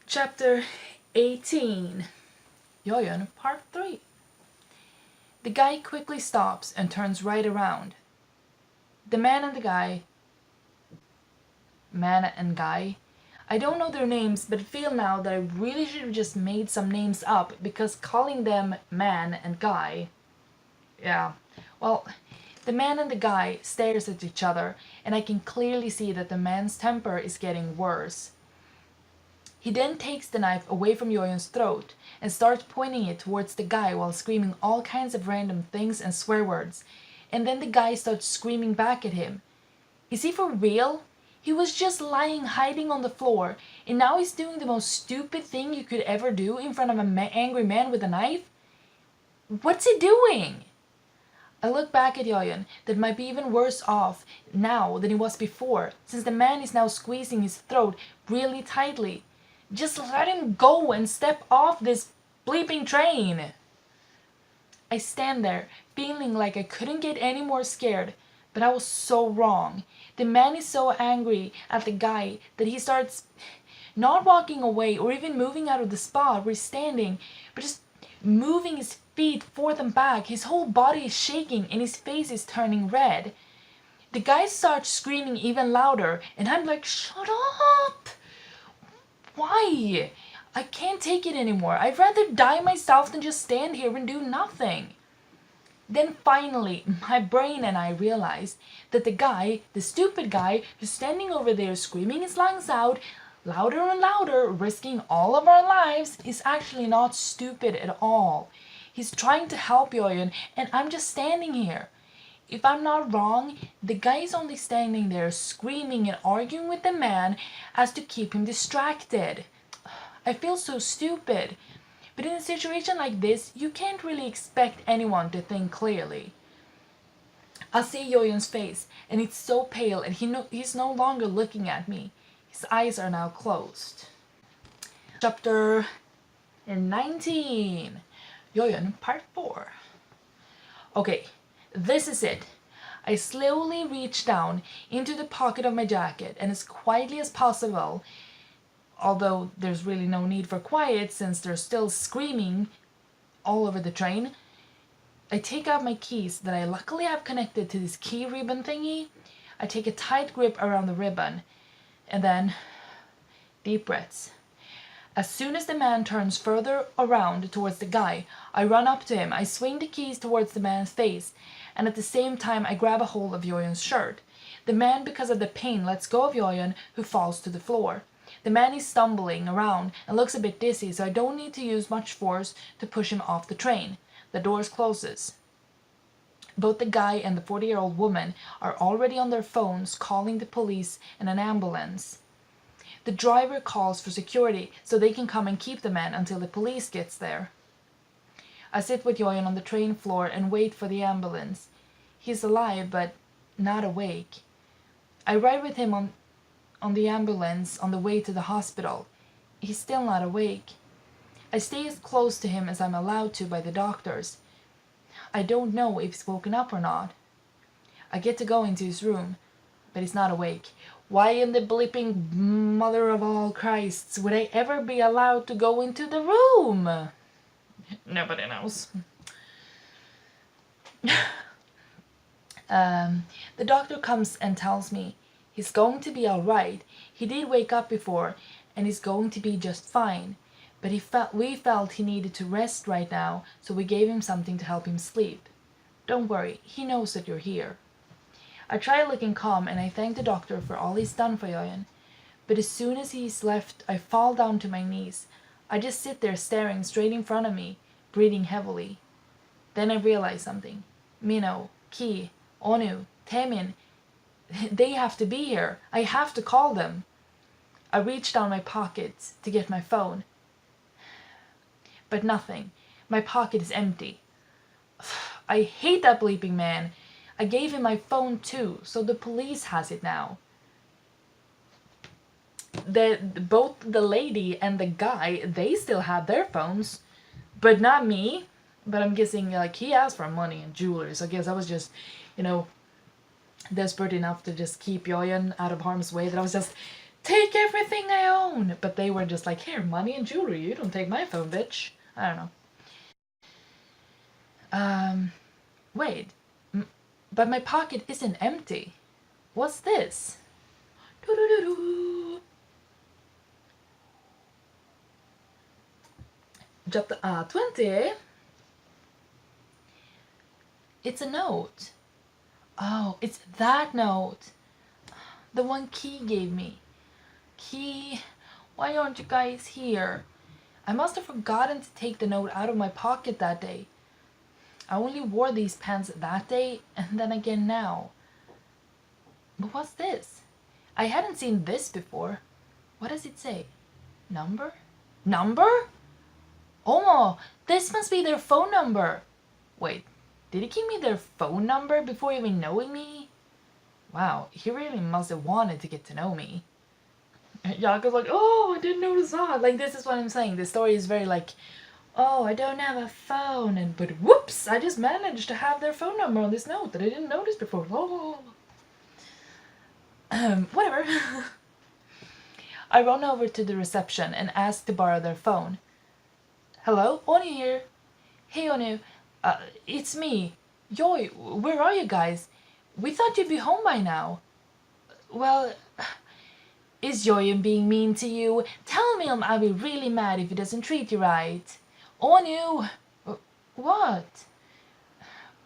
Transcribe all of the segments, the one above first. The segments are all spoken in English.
Chapter 18, Jojen, Part 3. The guy quickly stops and turns right around. The man and guy, I don't know their names, but feel now that I really should have just made some names up because calling them man and guy, yeah, well, the man and the guy stares at each other, and I can clearly see that the man's temper is getting worse. He then takes the knife away from Jojen's throat and starts pointing it towards the guy while screaming all kinds of random things and swear words. And then the guy starts screaming back at him. Is he for real? He was just lying hiding on the floor, and now he's doing the most stupid thing you could ever do in front of an angry man with a knife? What's he doing? I look back at Jojen, that might be even worse off now than he was before, since the man is now squeezing his throat really tightly. Just let him go and step off this bleeping train. I stand there, feeling like I couldn't get any more scared, but I was so wrong. The man is so angry at the guy that he starts not walking away or even moving out of the spot where he's standing, but just moving his feet forth and back. His whole body is shaking and his face is turning red. The guy starts screaming even louder, and I'm like, shut up! Why? I can't take it anymore. I'd rather die myself than just stand here and do nothing. Then finally, my brain and I realized that the stupid guy who's standing over there screaming his lungs out, louder and louder, risking all of our lives, is actually not stupid at all. He's trying to help Jojen, and I'm just standing here. If I'm not wrong, the guy is only standing there screaming and arguing with the man as to keep him distracted. I feel so stupid. But in a situation like this, you can't really expect anyone to think clearly. I see Jojen's face, and it's so pale, and he's no longer looking at me. His eyes are now closed. Chapter 19, Jojen, Part 4. Okay. This is it. I slowly reach down into the pocket of my jacket, and as quietly as possible, although there's really no need for quiet since they're still screaming all over the train, I take out my keys that I luckily have connected to this key ribbon thingy. I take a tight grip around the ribbon, and then deep breaths. As soon as the man turns further around towards the guy, I run up to him. I swing the keys towards the man's face, and at the same time I grab a hold of Jojen's shirt. The man, because of the pain, lets go of Jojen, who falls to the floor. The man is stumbling around and looks a bit dizzy, so I don't need to use much force to push him off the train. The doors closes. Both the guy and the 40-year-old woman are already on their phones calling the police and an ambulance. The driver calls for security so they can come and keep the man until the police gets there. I sit with Jojen on the train floor and wait for the ambulance. He's alive, but not awake. I ride with him on the ambulance on the way to the hospital. He's still not awake. I stay as close to him as I'm allowed to by the doctors. I don't know if he's woken up or not. I get to go into his room, but he's not awake. Why in the bleeping mother of all Christs would I ever be allowed to go into the room? Nobody knows. The doctor comes and tells me he's going to be all right. He did wake up before, and he's going to be just fine. But we felt he needed to rest right now, so we gave him something to help him sleep. Don't worry, he knows that you're here. I try looking calm, and I thank the doctor for all he's done for Jojen. But as soon as he's left, I fall down to my knees. I just sit there staring straight in front of me, breathing heavily. Then I realize something. Minnow, Ki, Onu, Taemin, they have to be here. I have to call them. I reach down my pockets to get my phone. But nothing. My pocket is empty. I hate that bleeping man. I gave him my phone too, so the police has it now. Both the lady and the guy, they still have their phones, but not me. But I'm guessing, like, he asked for money and jewelry, so I guess I was just, desperate enough to just keep Jojen out of harm's way, that I was just take everything I own. But they were just like, here, money and jewelry. You don't take my phone, bitch. I don't know. Wait. But my pocket isn't empty. What's this? Doo-doo-doo-doo. Chapter 20. It's a note. Oh, it's that note. The one Key gave me. Key, why aren't you guys here? I must have forgotten to take the note out of my pocket that day. I only wore these pants that day and then again now. But what's this? I hadn't seen this before. What does it say? Number? Number? Oh, this must be their phone number. Wait, did he give me their phone number before even knowing me? Wow, he really must have wanted to get to know me. Yako's like, oh, I didn't notice that. Like, this is what I'm saying. The story is very like, oh, I don't have a phone. But whoops, I just managed to have their phone number on this note that I didn't notice before. Oh. Whatever. I run over to the reception and ask to borrow their phone. Hello, Onu here. Hey, Onu. It's me. Joy, where are you guys? We thought you'd be home by now. Well, is Joyen being mean to you? Tell him I'll be really mad if he doesn't treat you right. Onu! What?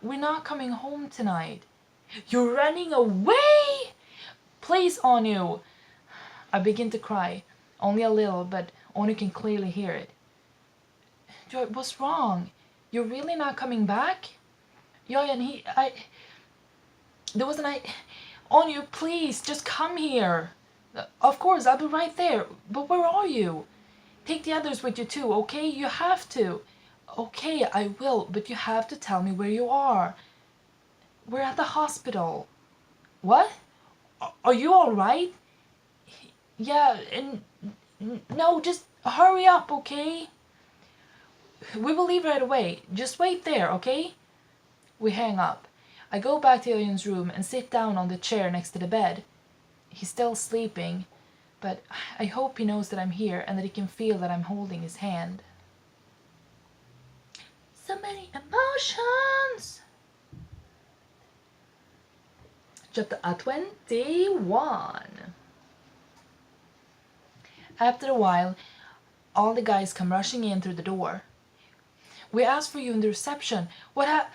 We're not coming home tonight. You're running away? Please, Onu. I begin to cry. Only a little, but Onu can clearly hear it. Joy, what's wrong? You're really not coming back? Joyen, there was a night... Onu, please, just come here. Of course, I'll be right there. But where are you? Take the others with you too, okay? You have to. Okay, I will, but you have to tell me where you are. We're at the hospital. What? Are you alright? Yeah, and... No, just hurry up, okay? We will leave right away. Just wait there, okay? We hang up. I go back to Yoyun's room and sit down on the chair next to the bed. He's still sleeping, but I hope he knows that I'm here and that he can feel that I'm holding his hand. So many emotions! Chapter 21. After a while, all the guys come rushing in through the door. We asked for you in the reception. What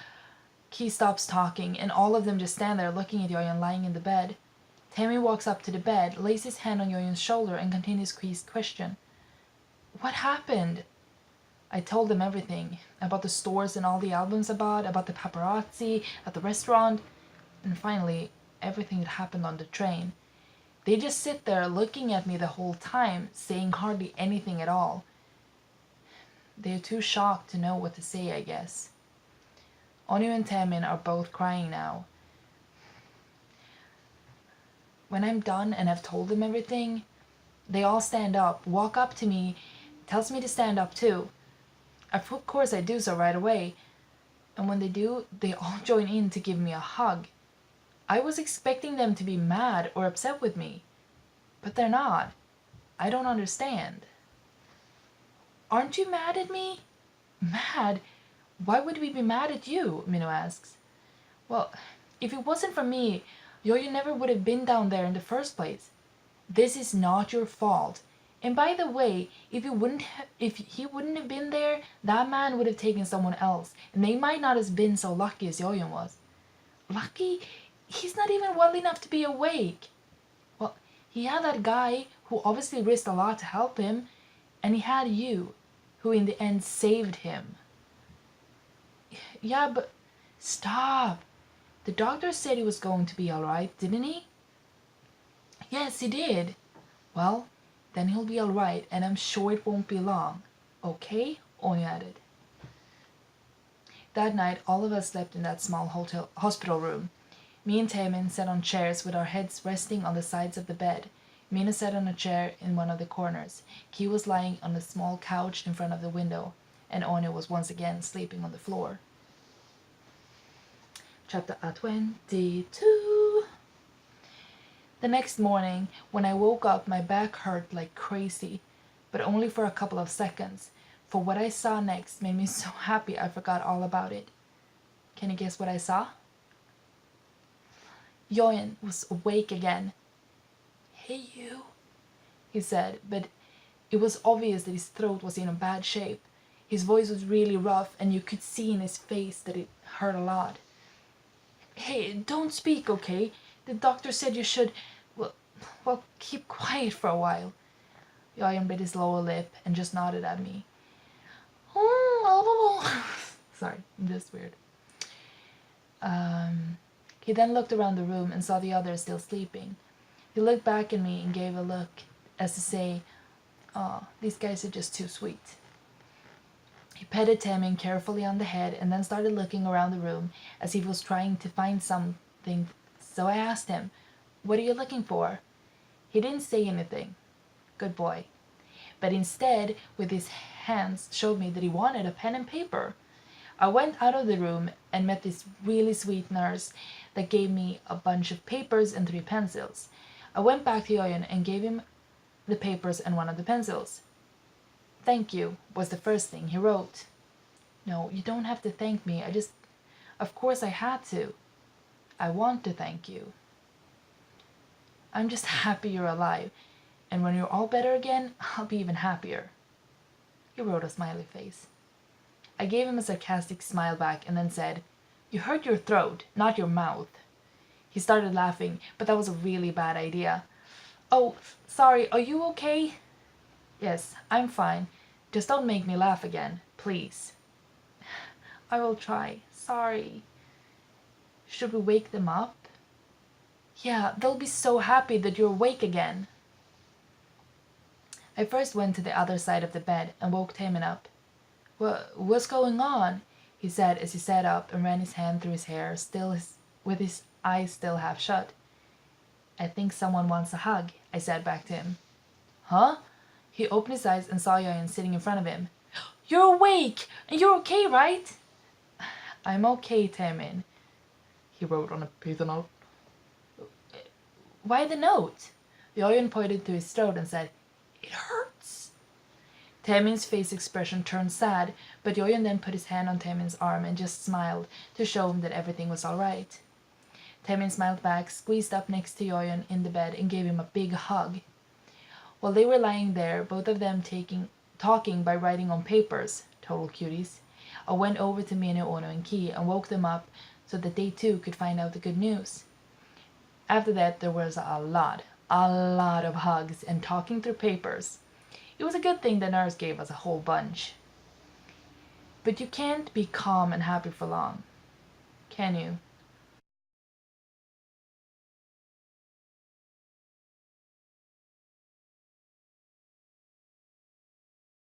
Key stops talking, and all of them just stand there looking at Yoyun lying in the bed. Tammy walks up to the bed, lays his hand on Yoyun's shoulder, and continues Key's question. What happened? I told them everything. About the stores and all the albums about the paparazzi, at the restaurant, and finally, everything that happened on the train. They just sit there looking at me the whole time, saying hardly anything at all. They're too shocked to know what to say, I guess. Onu and Taemin are both crying now. When I'm done and have told them everything, they all stand up, walk up to me, tells me to stand up too. Of course I do so right away. And when they do, they all join in to give me a hug. I was expecting them to be mad or upset with me, but they're not. I don't understand. Aren't you mad at me? Mad? Why would we be mad at you? Minho asks. Well, if it wasn't for me, Yoyu never would have been down there in the first place. This is not your fault. And by the way, if he wouldn't have been there, that man would have taken someone else, and they might not have been so lucky as Yoyun was. Lucky? He's not even well enough to be awake. Well, he had that guy who obviously risked a lot to help him, and he had you, who in the end saved him. Yeah, but stop. The doctor said he was going to be alright, didn't he? Yes, he did. Well, then he'll be alright, and I'm sure it won't be long. Okay? Onu added. That night, all of us slept in that small hospital room. Me and Taemin sat on chairs with our heads resting on the sides of the bed. Mina sat on a chair in one of the corners. Ki was lying on a small couch in front of the window, and Onu was once again sleeping on the floor. Chapter 22. The next morning, when I woke up, my back hurt like crazy, but only for a couple of seconds, for what I saw next made me so happy I forgot all about it. Can you guess what I saw? Joyan was awake again. "Hey you," he said, but it was obvious that his throat was in a bad shape. His voice was really rough, and you could see in his face that it hurt a lot. "Hey, don't speak, okay? The doctor said you should, well, keep quiet for a while." Joyan bit his lower lip and just nodded at me. Sorry, I'm just weird. He then looked around the room and saw the others still sleeping. He looked back at me and gave a look as to say, "Oh, these guys are just too sweet." He petted Taemin carefully on the head and then started looking around the room as if he was trying to find something. So I asked him, "What are you looking for?" He didn't say anything. Good boy. But instead, with his hands, showed me that he wanted a pen and paper. I went out of the room and met this really sweet nurse that gave me a bunch of papers and 3 pencils. I went back to Joyan and gave him the papers and one of the pencils. "Thank you," was the first thing he wrote. "No, you don't have to thank me. Of course I had to. I want to thank you. I'm just happy you're alive, and when you're all better again, I'll be even happier." He wrote a smiley face. I gave him a sarcastic smile back and then said, "You hurt your throat, not your mouth." He started laughing, but that was a really bad idea. "Oh, sorry, are you okay?" "Yes, I'm fine. Just don't make me laugh again, please." "I will try. Sorry." "Should we wake them up?" "Yeah, they'll be so happy that you're awake again." I first went to the other side of the bed and woke Taemin up. What's going on?" he said as he sat up and ran his hand through his hair, with his eyes still half shut. "I think someone wants a hug," I said back to him. "Huh?" He opened his eyes and saw Joyan sitting in front of him. "You're awake! And you're okay, right?" "I'm okay, Taemin," he wrote on a piece of note. "Why the note?" Joyan pointed to his throat and said, "It hurts." Taemin's face expression turned sad, but Joyan then put his hand on Taemin's arm and just smiled to show him that everything was all right. Taemin smiled back, squeezed up next to Joyan in the bed, and gave him a big hug. While they were lying there, both of them talking by writing on papers, total cuties, I went over to Minnie, Ono, and Ki and woke them up so that they too could find out the good news. After that, there was a lot of hugs and talking through papers. It was a good thing the nurse gave us a whole bunch. But you can't be calm and happy for long, can you?